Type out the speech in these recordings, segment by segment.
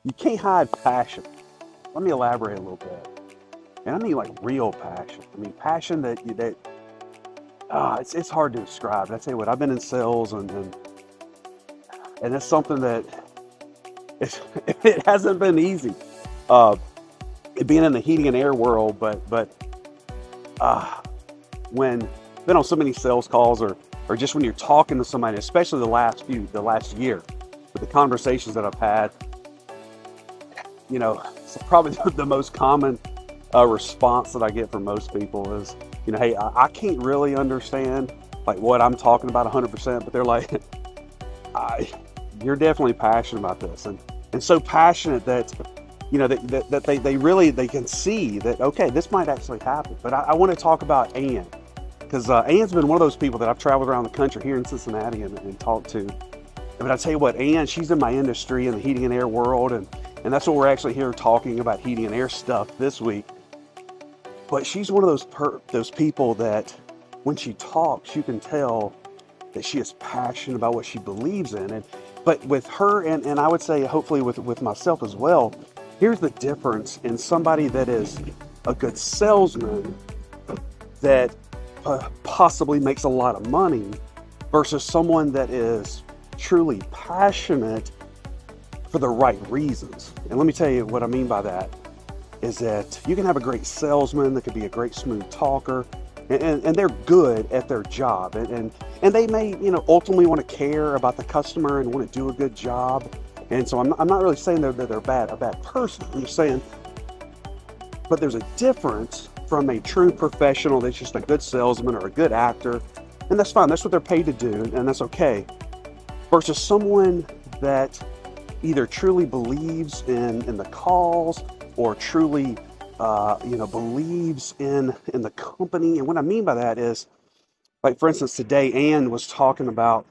You can't hide passion. Let me elaborate a little bit. And I mean like real passion. I mean passion it's hard to describe. I tell you what, I've been in sales and it's something that it hasn't been easy. Uh, Being in the heating and air world, but when been on so many sales calls or just when you're talking to somebody, especially the last year, with the conversations that I've had, it's probably the most common response that I get from most people is, hey, I can't really understand like what I'm talking about 100%, but they're like, you're definitely passionate about this, and so passionate that they can see that, okay, this might actually happen. But I want to talk about Ann, because Ann's been one of those people that I've traveled around the country here in Cincinnati and talked to. But I tell you what, Ann, she's in my industry in the heating and air world, and that's what we're actually here talking about, heating and air stuff this week. But she's one of those people that when she talks, you can tell that she is passionate about what she believes in. But with her, and I would say hopefully with myself as well, here's the difference in somebody that is a good salesman that possibly makes a lot of money versus someone that is truly passionate for the right reasons. And let me tell you what I mean by that is that you can have a great salesman that could be a great smooth talker, and they're good at their job, and they may ultimately want to care about the customer and want to do a good job. And so I'm not really saying that they're a bad person. I'm just saying, but there's a difference from a true professional that's just a good salesman or a good actor, and that's fine. That's what they're paid to do, and that's okay. Versus someone that either truly believes in the cause or truly believes in the company. And what I mean by that is, like for instance, today Ann was talking about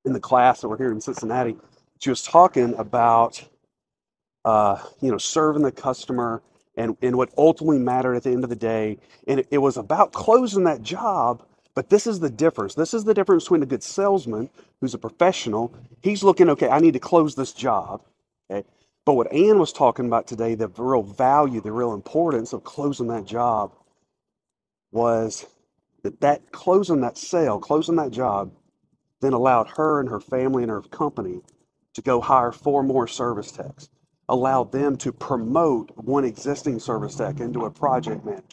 in the class that we're here in Cincinnati. She was talking about serving the customer and what ultimately mattered at the end of the day. And it was about closing that job. But this is the difference. This is the difference between a good salesman who's a professional. He's looking, okay, I need to close this job. Okay. But what Ann was talking about today, the real value, the real importance of closing that job was that closing that sale, closing that job, then allowed her and her family and her company to go hire 4 more service techs, allowed them to promote one existing service tech into a project manager,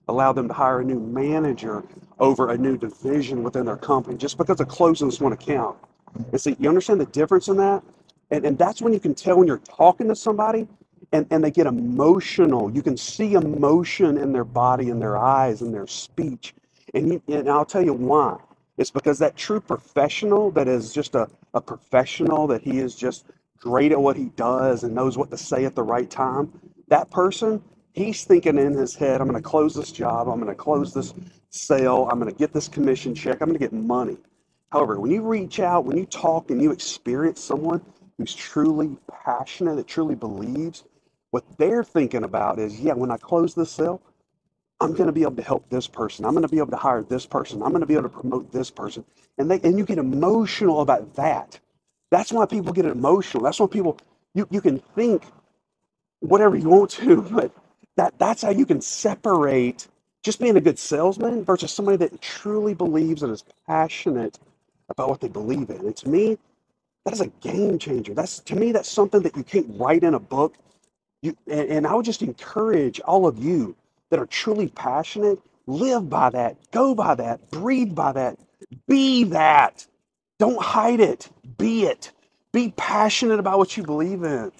allowed them to hire a new manager over a new division within their company just because of closing this one account. And see, you understand the difference in that? And that's when you can tell when you're talking to somebody and they get emotional. You can see emotion in their body, in their eyes, in their speech. And I'll tell you why. It's because that true professional that is just a professional, that he is just great at what he does and knows what to say at the right time, that person, he's thinking in his head, I'm going to close this job, I'm going to close this sale, I'm going to get this commission check, I'm going to get money. However, when you reach out, when you talk and you experience someone who's truly passionate, that truly believes, what they're thinking about is, yeah, when I close this sale, I'm going to be able to help this person. I'm going to be able to hire this person. I'm going to be able to promote this person. And you get emotional about that. That's why people get emotional. That's why people, you can think whatever you want to, but that's how you can separate just being a good salesman versus somebody that truly believes and is passionate about what they believe in. And to me, that is a game changer. To me, that's something that you can't write in a book. And I would just encourage all of you that are truly passionate, live by that, go by that, breathe by that, be that. Don't hide it, be it. Be passionate about what you believe in.